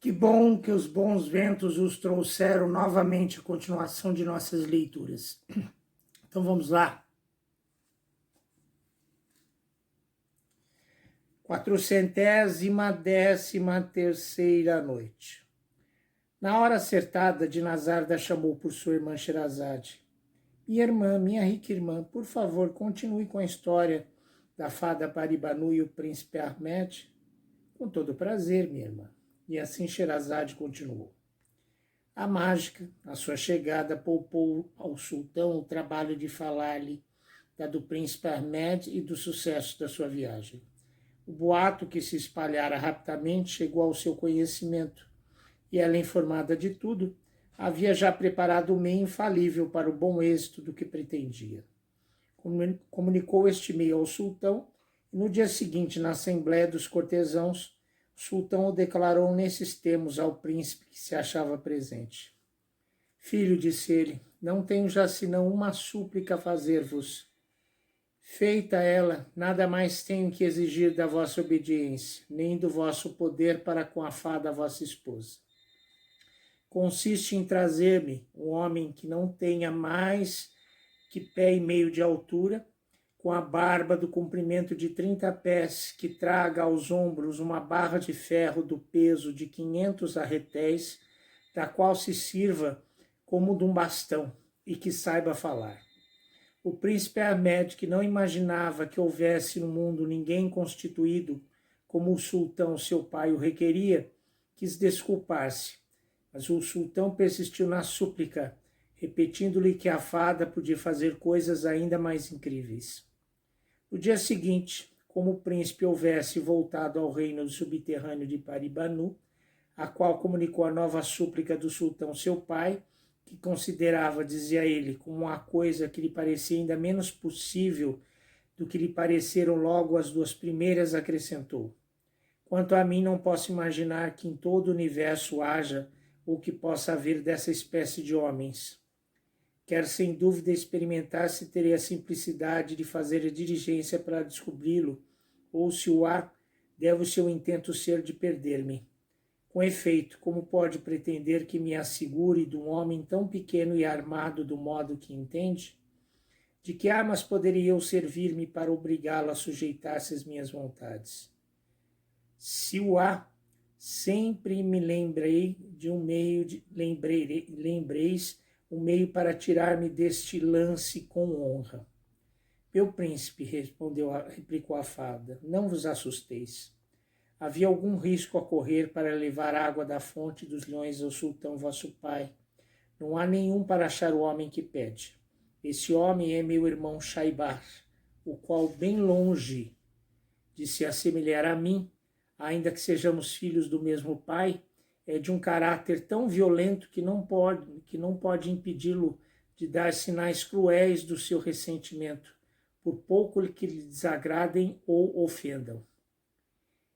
Que bom que os bons ventos os trouxeram novamente a continuação de nossas leituras. Então vamos lá. 413ª noite. Na hora acertada, Dinazarda chamou por sua irmã Sherazade. Minha rica irmã, por favor, continue com a história da fada Paribanu e o príncipe Ahmed. Com todo prazer, minha irmã. E assim Sherazade continuou. A mágica, à sua chegada, poupou ao sultão o trabalho de falar-lhe da do príncipe Ahmed e do sucesso da sua viagem. O boato que se espalhara rapidamente chegou ao seu conhecimento, e ela, informada de tudo, havia já preparado o meio infalível para o bom êxito do que pretendia. Comunicou este meio ao sultão, e no dia seguinte, na Assembleia dos Cortesãos, o sultão o declarou nesses termos ao príncipe que se achava presente. Filho, disse ele, não tenho já senão uma súplica a fazer-vos. Feita ela, nada mais tenho que exigir da vossa obediência, nem do vosso poder para com a fada vossa esposa. Consiste em trazer-me um homem que não tenha mais que pé e meio de altura, com a barba do comprimento de 30 pés, que traga aos ombros uma barra de ferro do peso de 500 arretéis, da qual se sirva como de um bastão, e que saiba falar. O príncipe Ahmed, que não imaginava que houvesse no mundo ninguém constituído como o sultão, seu pai, o requeria, quis desculpar-se, mas o sultão persistiu na súplica, repetindo-lhe que a fada podia fazer coisas ainda mais incríveis. No dia seguinte, como o príncipe houvesse voltado ao reino subterrâneo de Paribanu, a qual comunicou a nova súplica do sultão, seu pai, que considerava, dizia ele, como uma coisa que lhe parecia ainda menos possível do que lhe pareceram logo as duas primeiras, acrescentou. Quanto a mim, não posso imaginar que em todo o universo haja ou que possa haver dessa espécie de homens. Quero sem dúvida experimentar se terei a simplicidade de fazer a diligência para descobri-lo, ou se o há, deve o seu intento ser de perder-me. Com efeito, como pode pretender que me assegure de um homem tão pequeno e armado do modo que entende? De que armas poderia eu servir-me para obrigá-lo a sujeitar-se às minhas vontades? Se o há, sempre me lembrei de um meio lembreis um meio para tirar-me deste lance com honra. Meu príncipe, replicou a fada, não vos assusteis. Havia algum risco a correr para levar água da fonte dos leões ao sultão vosso pai. Não há nenhum para achar o homem que pede. Esse homem é meu irmão Shaibar, o qual, bem longe de se assemelhar a mim, ainda que sejamos filhos do mesmo pai, é de um caráter tão violento que não pode impedi-lo de dar sinais cruéis do seu ressentimento, por pouco que lhe desagradem ou ofendam.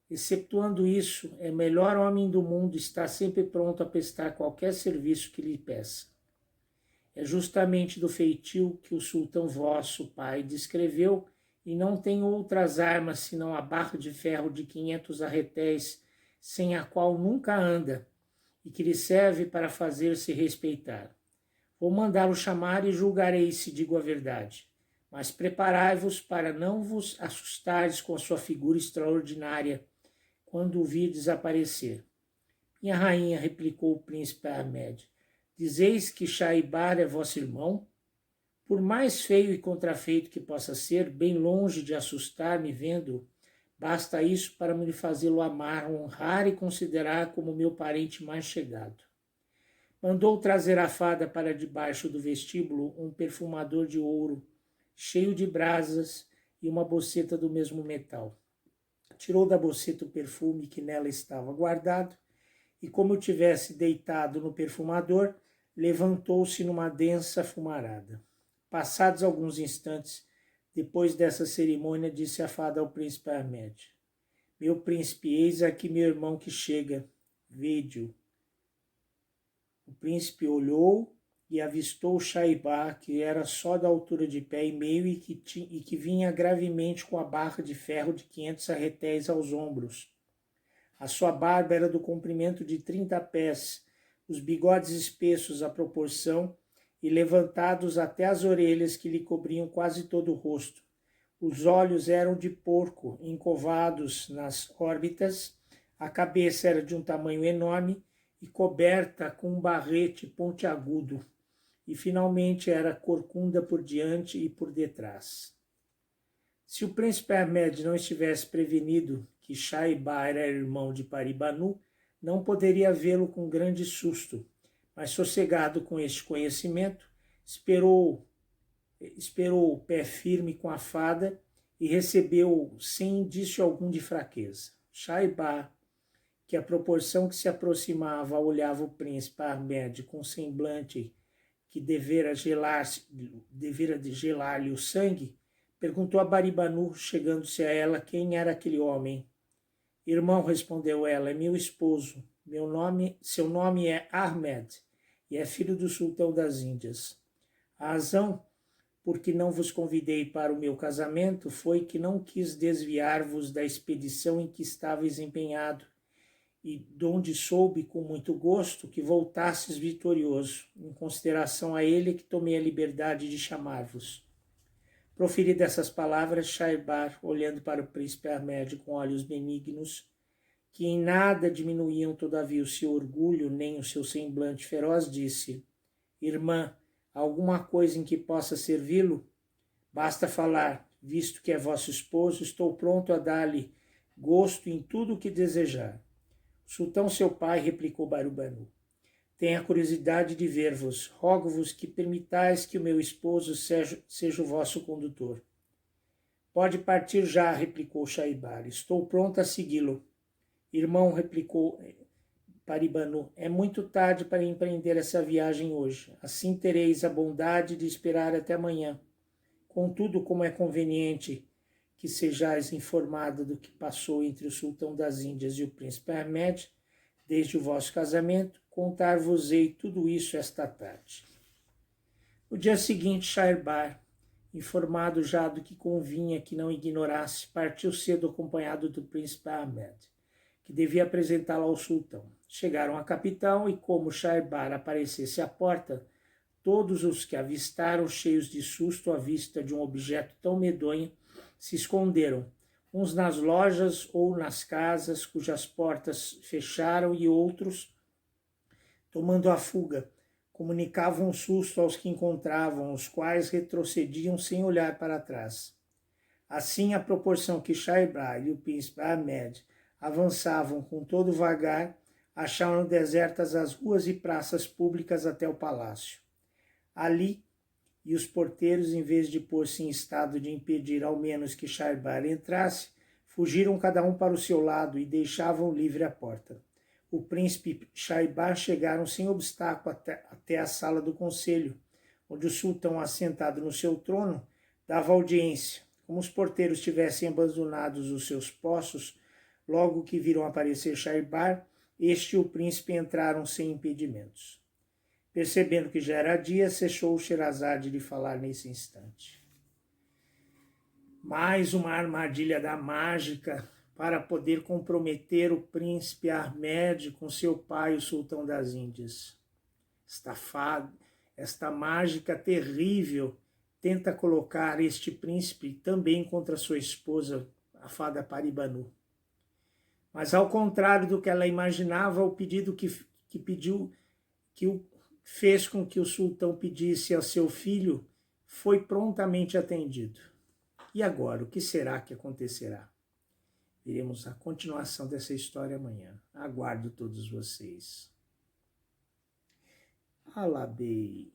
Exceptuando isso, é o melhor homem do mundo, está sempre pronto a prestar qualquer serviço que lhe peça. É justamente do feitio que o sultão vosso pai descreveu e não tem outras armas senão a barra de ferro de 500 arretéis, sem a qual nunca anda, e que lhe serve para fazer-se respeitar. Vou mandá-lo chamar e julgarei se digo a verdade. Mas preparai-vos para não vos assustares com a sua figura extraordinária, quando o vir desaparecer. Minha rainha, replicou o príncipe Ahmed, dizeis que Shaibar é vosso irmão? Por mais feio e contrafeito que possa ser, bem longe de assustar-me vendo, basta isso para me fazê-lo amar, honrar e considerar como meu parente mais chegado. Mandou trazer a fada para debaixo do vestíbulo um perfumador de ouro, cheio de brasas e uma boceta do mesmo metal. Tirou da boceta o perfume que nela estava guardado e, como eu tivesse deitado no perfumador, levantou-se numa densa fumarada. Passados alguns instantes, depois dessa cerimônia, disse a fada ao príncipe Ahmed, meu príncipe, eis aqui meu irmão que chega, vede-o. O príncipe olhou e avistou Shaibar, que era só da altura de pé e meio e que vinha gravemente com a barra de ferro de 500 arretéis aos ombros. A sua barba era do comprimento de 30 pés, os bigodes espessos à proporção e levantados até as orelhas que lhe cobriam quase todo o rosto. Os olhos eram de porco, encovados nas órbitas, a cabeça era de um tamanho enorme e coberta com um barrete pontiagudo, e finalmente era corcunda por diante e por detrás. Se o príncipe Ahmed não estivesse prevenido que Shaiba era irmão de Paribanu, não poderia vê-lo com grande susto, mas sossegado com este conhecimento, esperou o pé firme com a fada e recebeu-o sem indício algum de fraqueza. Shaiba, que à proporção que se aproximava olhava o príncipe Ahmed com semblante que devera gelar-lhe o sangue, perguntou a Baribanu, chegando-se a ela, quem era aquele homem. Irmão, respondeu ela, é meu esposo. Seu nome é Ahmed e é filho do sultão das Índias. A razão por que não vos convidei para o meu casamento foi que não quis desviar-vos da expedição em que estáveis empenhado, e donde soube com muito gosto que voltasses vitorioso. Em consideração a ele que tomei a liberdade de chamar-vos. Proferidas essas palavras, Shaibar, olhando para o príncipe Ahmed com olhos benignos, que em nada diminuíam todavia o seu orgulho nem o seu semblante feroz, disse: Irmã, alguma coisa em que possa servi-lo? Basta falar, visto que é vosso esposo, estou pronto a dar-lhe gosto em tudo o que desejar. O sultão seu pai, replicou Baribanu, tenho a curiosidade de ver-vos. Rogo-vos que permitais que o meu esposo seja o vosso condutor. Pode partir já, replicou Shaibar. Estou pronto a segui-lo. Irmão, replicou Paribanu, é muito tarde para empreender essa viagem hoje. Assim tereis a bondade de esperar até amanhã. Contudo, como é conveniente que sejais informado do que passou entre o sultão das Índias e o príncipe Ahmed, desde o vosso casamento, contar-vos-ei tudo isso esta tarde. No dia seguinte, Shaibar, informado já do que convinha que não ignorasse, partiu cedo acompanhado do príncipe Ahmed, que devia apresentá-lo ao sultão. Chegaram à capital e, como Shaibar aparecesse à porta, todos os que avistaram, cheios de susto à vista de um objeto tão medonho, se esconderam, uns nas lojas ou nas casas cujas portas fecharam, e outros, tomando a fuga, comunicavam o susto aos que encontravam, os quais retrocediam sem olhar para trás. Assim, à proporção que Shaibar e o príncipe Ahmed avançavam com todo vagar, acharam desertas as ruas e praças públicas até o palácio. Ali, e os porteiros, em vez de pôr-se em estado de impedir ao menos que Shaibar entrasse, fugiram cada um para o seu lado e deixavam livre a porta. O príncipe e Shaibar chegaram sem obstáculo até a sala do conselho, onde o sultão, assentado no seu trono, dava audiência. Como os porteiros tivessem abandonado os seus postos, logo que viram aparecer Shaibar, este e o príncipe entraram sem impedimentos. Percebendo que já era dia, cessou Sherazade de falar nesse instante. Mais uma armadilha da mágica para poder comprometer o príncipe Ahmed com seu pai, o sultão das Índias. Esta mágica terrível tenta colocar este príncipe também contra sua esposa, a fada Paribanu. Mas ao contrário do que ela imaginava, o pedido que fez com que o sultão pedisse ao seu filho foi prontamente atendido. E agora, o que será que acontecerá? Veremos a continuação dessa história amanhã. Aguardo todos vocês. Alabei.